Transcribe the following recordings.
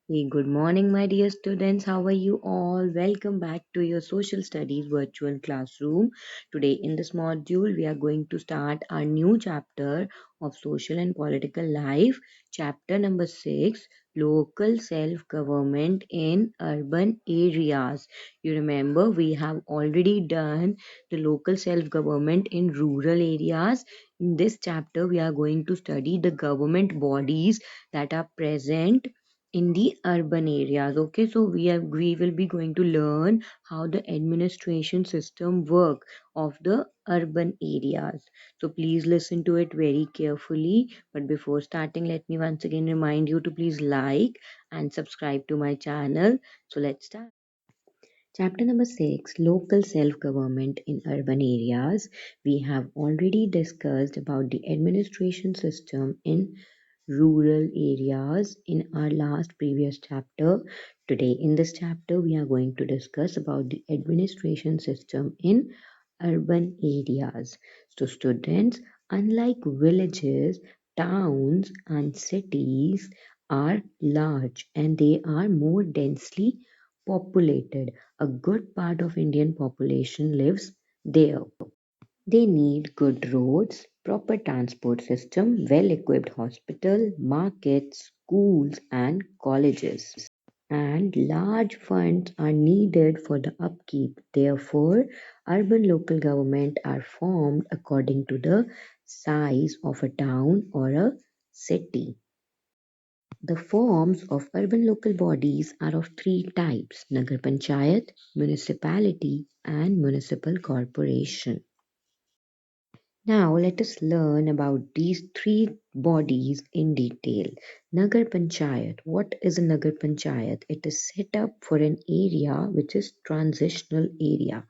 Hey, good morning, my dear students. How are you all? Welcome back to your social studies virtual classroom. Today, in this module, we are going to start our new chapter of social and political life. Chapter number 6, local self government in urban areas. You remember, we have already done the local self government in rural areas. In this chapter, we are going to study the government bodies that are present in the urban areas. Okay, so we will be going to learn how the administration system work of the urban areas. So please listen to it very carefully, but before starting, let me once again remind you to please like and subscribe to my channel. So let's start. Chapter number 6, local self-government in urban areas. We have already discussed about the administration system in rural areas in our last previous chapter. Today in this chapter we are going to discuss about the administration system in urban areas. So students, unlike villages, towns and cities are large and they are more densely populated. A good part of Indian population lives there. They need good roads, proper transport system, well-equipped hospital, markets, schools and colleges. And large funds are needed for the upkeep. Therefore, urban local government are formed according to the size of a town or a city. The forms of urban local bodies are of three types: nagar panchayat, municipality, and municipal corporation. Now let us learn about these three bodies in detail. Nagar Panchayat. What is a Nagar Panchayat? It is set up for an area which is transitional area.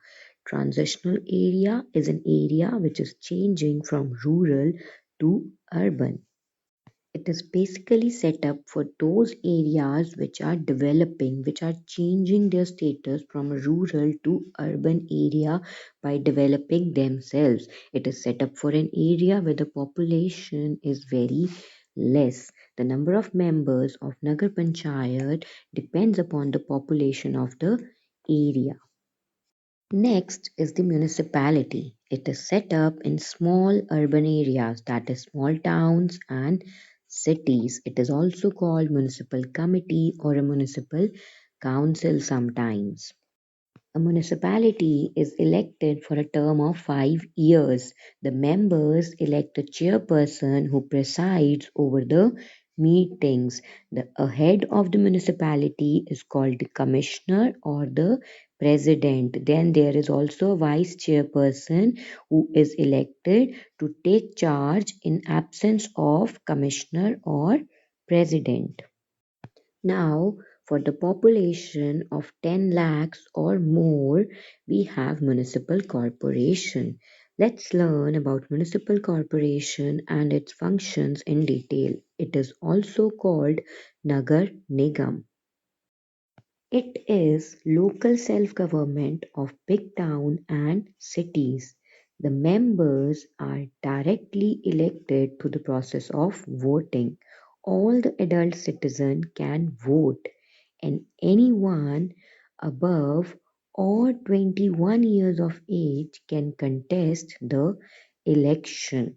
Transitional area is an area which is changing from rural to urban. It is basically set up for those areas which are developing, which are changing their status from a rural to urban area by developing themselves. It is set up for an area where the population is very less. The number of members of Nagar Panchayat depends upon the population of the area. Next is the municipality. It is set up in small urban areas, that is, small towns and cities. It is also called municipal committee or a municipal council sometimes. A municipality is elected for a term of 5 years. The members elect a chairperson who presides over the meetings. The head of the municipality is called the commissioner or the president. Then there is also a vice chairperson who is elected to take charge in absence of commissioner or president. Now, for the population of 10 lakhs or more, we have municipal corporation. Let's learn about municipal corporation and its functions in detail. It is also called Nagar Nigam. It is local self-government of big town and cities. The members are directly elected through the process of voting. All the adult citizens can vote, and anyone above or 21 years of age can contest the election.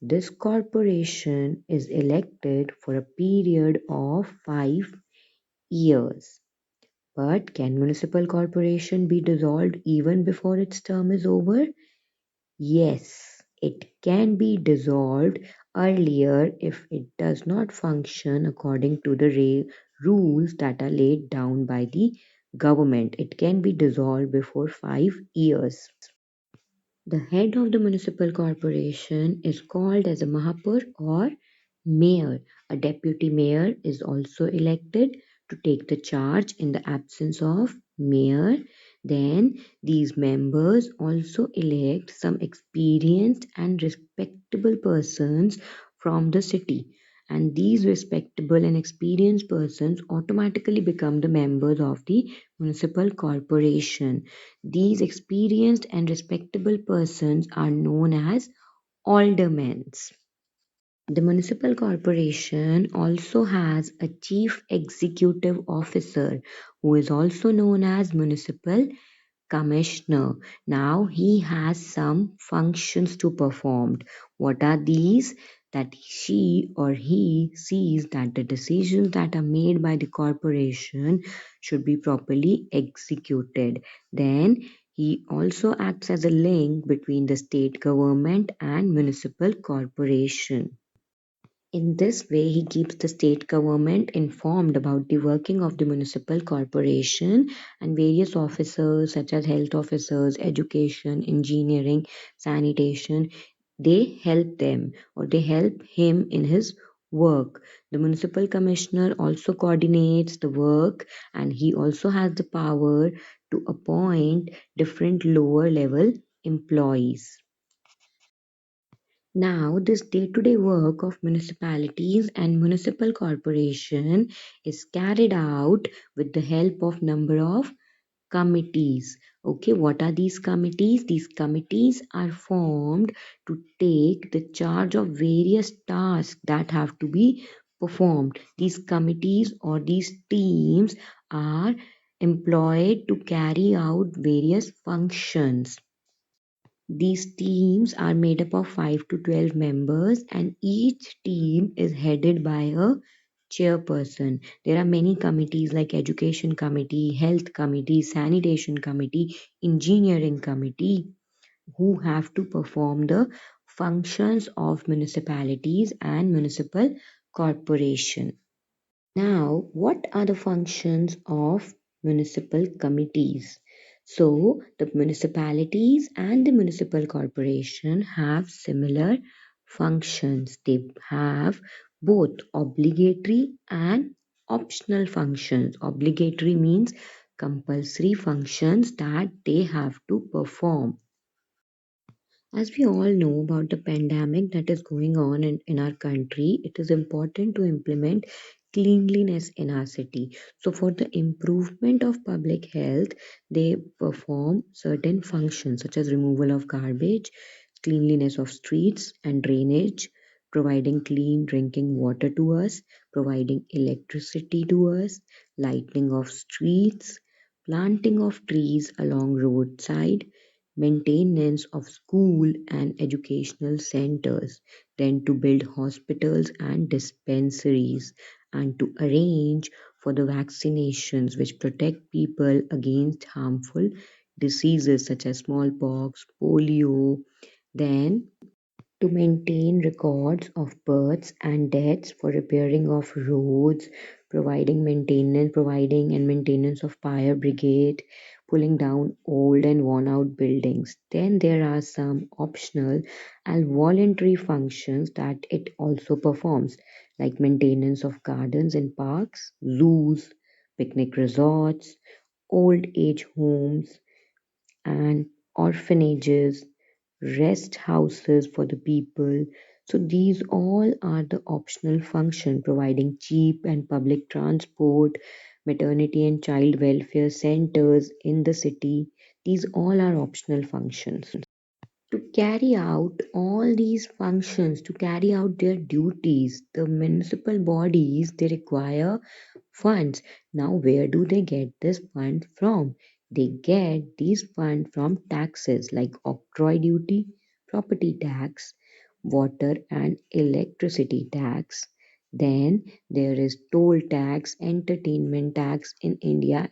This corporation is elected for a period of 5 years. But can municipal corporation be dissolved even before its term is over? Yes, it can be dissolved earlier if it does not function according to the rules that are laid down by the government. It can be dissolved before 5 years. The head of the municipal corporation is called as a Mahapur or mayor. A deputy mayor is also elected to take the charge in the absence of mayor. Then these members also elect some experienced and respectable persons from the city. And these respectable and experienced persons automatically become the members of the municipal corporation. These experienced and respectable persons are known as aldermen. The municipal corporation also has a chief executive officer who is also known as municipal commissioner. Now he has some functions to perform. What are these? That she or he sees that the decisions that are made by the corporation should be properly executed. Then he also acts as a link between the state government and municipal corporation. In this way, he keeps the state government informed about the working of the municipal corporation, and various officers such as health officers, education, engineering, sanitation, they help them or they help him in his work. The municipal commissioner also coordinates the work, and he also has the power to appoint different lower level employees. Now, this day-to-day work of municipalities and municipal corporation is carried out with the help of number of committees. Okay, what are these committees? These committees are formed to take the charge of various tasks that have to be performed. These committees or these teams are employed to carry out various functions. These teams are made up of 5 to 12 members, and each team is headed by a chairperson. There are many committees like education committee, health committee, sanitation committee, engineering committee who have to perform the functions of municipalities and municipal corporation. Now, what are the functions of municipal committees? So, the municipalities and the municipal corporation have similar functions. They have both obligatory and optional functions. Obligatory means compulsory functions that they have to perform. As we all know about the pandemic that is going on in our country, it is important to implement cleanliness in our city. So, for the improvement of public health, they perform certain functions such as removal of garbage, cleanliness of streets and drainage, providing clean drinking water to us, providing electricity to us, lighting of streets, planting of trees along roadside, maintenance of school and educational centers, then to build hospitals and dispensaries, and to arrange for the vaccinations which protect people against harmful diseases such as smallpox, polio, then to maintain records of births and deaths for repairing of roads, providing and maintenance of fire brigade, pulling down old and worn out buildings. Then there are some optional and voluntary functions that it also performs, like maintenance of gardens and parks, zoos, picnic resorts, old age homes, and orphanages, rest houses for the people. So these all are the optional function, providing cheap and public transport, maternity and child welfare centers in the city. These all are optional functions. To carry out all these functions, to carry out their duties, the municipal bodies they require funds. Now, where do they get this fund from? They get these funds from taxes like octroi duty, property tax, water and electricity tax. Then there is toll tax, entertainment tax in India,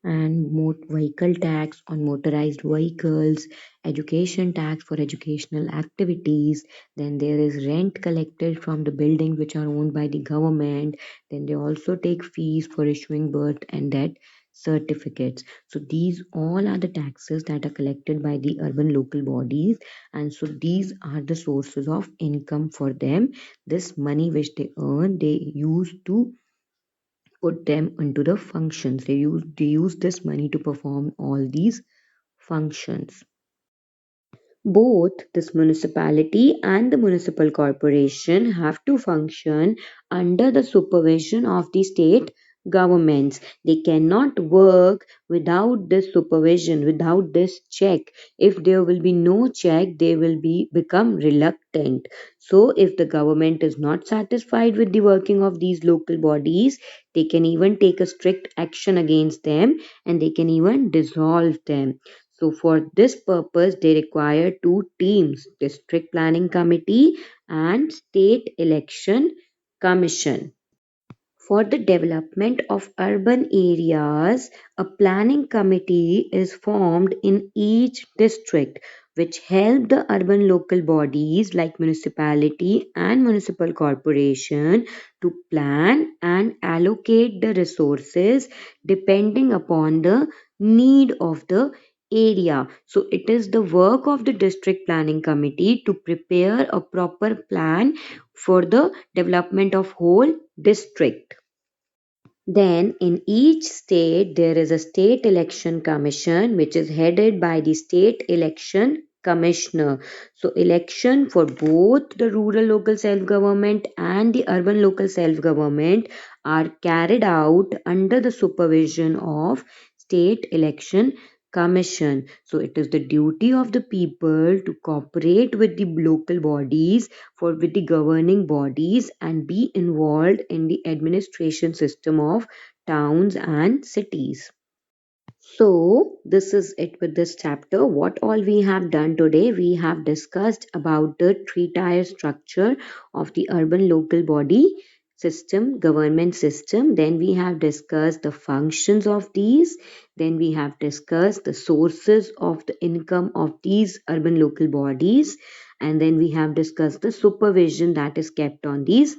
and vehicle tax on motorized vehicles, education tax for educational activities. Then there is rent collected from the buildings which are owned by the government. Then they also take fees for issuing birth and death certificates. So these all are the taxes that are collected by the urban local bodies, and so these are the sources of income for them. This money which they earn, they use to put them into the functions. They use this money to perform all these functions. Both this municipality and the municipal corporation have to function under the supervision of the state governments. They cannot work without this supervision, without this check. If there will be no check, they will become reluctant. So if the government is not satisfied with the working of these local bodies, they can even take a strict action against them, and they can even dissolve them. So for this purpose, they require two teams: district planning committee and state election commission. For the development of urban areas, a planning committee is formed in each district, which help the urban local bodies like municipality and municipal corporation to plan and allocate the resources depending upon the need of the area. So it is the work of the district planning committee to prepare a proper plan for the development of whole district. Then, in each state, there is a state election commission which is headed by the state election commissioner. So, election for both the rural local self government and the urban local self government are carried out under the supervision of state election commission. So, it is the duty of the people to cooperate with the local bodies, for with the governing bodies, and be involved in the administration system of towns and cities. So, this is it with this chapter. What all we have done today, we have discussed about the three-tier structure of the urban local body system, government system. Then we have discussed the functions of these. Then we have discussed the sources of the income of these urban local bodies. And then we have discussed the supervision that is kept on these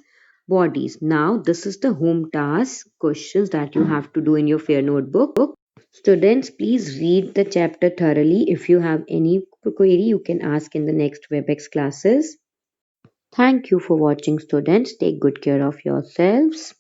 bodies. Now, this is the home task questions that you have to do in your fair notebook. Students, please read the chapter thoroughly. If you have any query, you can ask in the next WebEx classes. Thank you for watching, students. Take good care of yourselves.